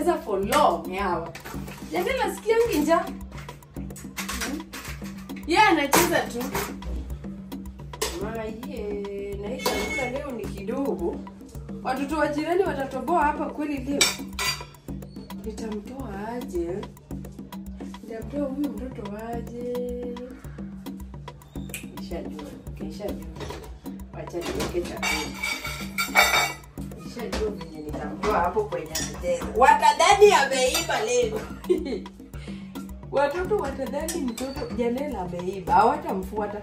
wanacheza for long hawa. Janela nasikia njaa. Yeye anacheza tu. Mama yeye na hii chakula leo ni kidogo. Watoto wa jirani watatoboa hapa kweli leo. Nitamtoa aje? Nitamtoa huyu mtoto aje? Kishajua. Wacha niweke chakula. Kishajua mwenye nitamtoa hapo kwenye mchezo. Watadhani ameiba leo. Watoto watadhani mtoto Janela ameiba. Hawatamfuata.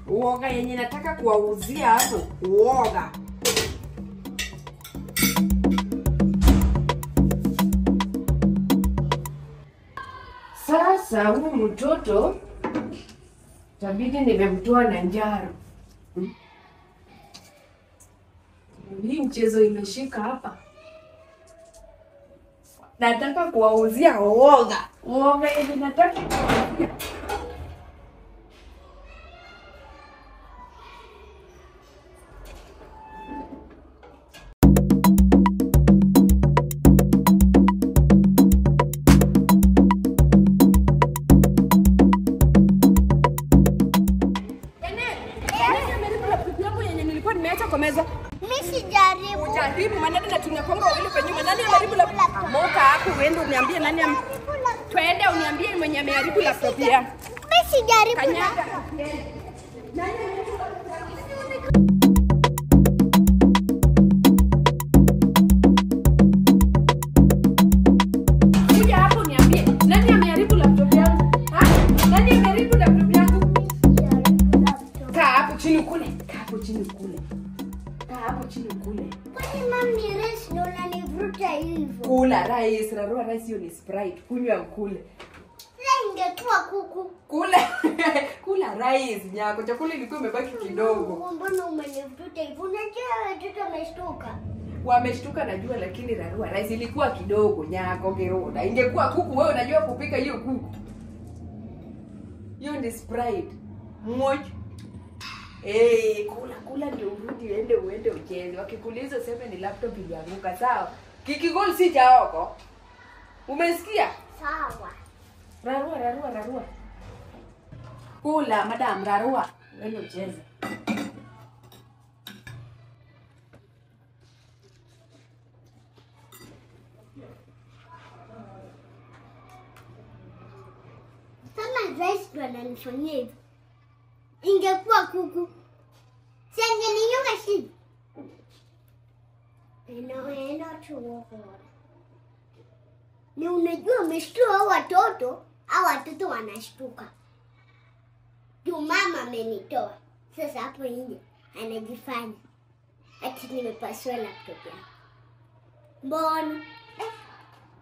Uoga yenye nataka kuwauzia hapo. Uoga. Sasa huyu mtoto tabidi nimemtoa na njaro. Hii mchezo imeshika hapa. Nataka kuwauzia uoga. Uoga yenye nataka kuwauzia. Jaribu maneno na tunakonga wawili kwa nyuma. Nani ameharibu laptop? Moka hapo uende uniambie nani twende uniambie mwenye ameharibu laptop yangu. Mimi sijaribu. Kanyaga. Kuja hapo uniambie nani ameharibu laptop yangu? Ha? Nani ameharibu laptop yangu? Kaa hapo chini kule. Kaa hapo chini kule. Hapo chini kule. Kwani mami rice ndo unanivuta hivyo? Kula rice, Rarua rice hiyo ni Sprite. Kunywa kule. Sasa ingekuwa kuku. Kula. Kula rice nyako. Chakula ilikuwa imebaki kidogo. Mbona umenivuta hivyo? Unajua watoto wameshtuka. Wameshtuka najua lakini Rarua rice ilikuwa kidogo nyako Geroda. Ingekuwa kuku wewe unajua kupika hiyo kuku. Hiyo ni Sprite. Moja. Kula ndio urudi uende ucheze. Wakikuuliza sema ni laptop ilianguka sawa. Kikigol si chaoko. Umesikia? Sawa. Rarua. Kula madam Rarua. Uende ucheze. Kama rice ndo ananifanyia hivyo. Ingekuwa kuku. Siangeninyonga chini. Eno tuohora. Ni unajua umeshtua hao watoto wanashtuka. Tu mama amenitoa. Sasa hapo nje anajifanya ati nimepasua laptop yake. Mbona?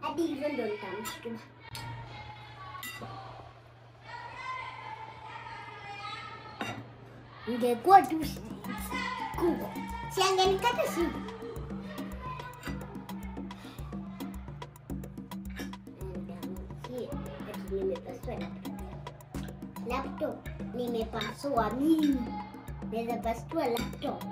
Hadi hivyo ndo nitamshtua. Ingekuwa tu kuku. Siangenikata siku. Nimepasua laptop. Nimepasua mimi. Naweza pasua laptop.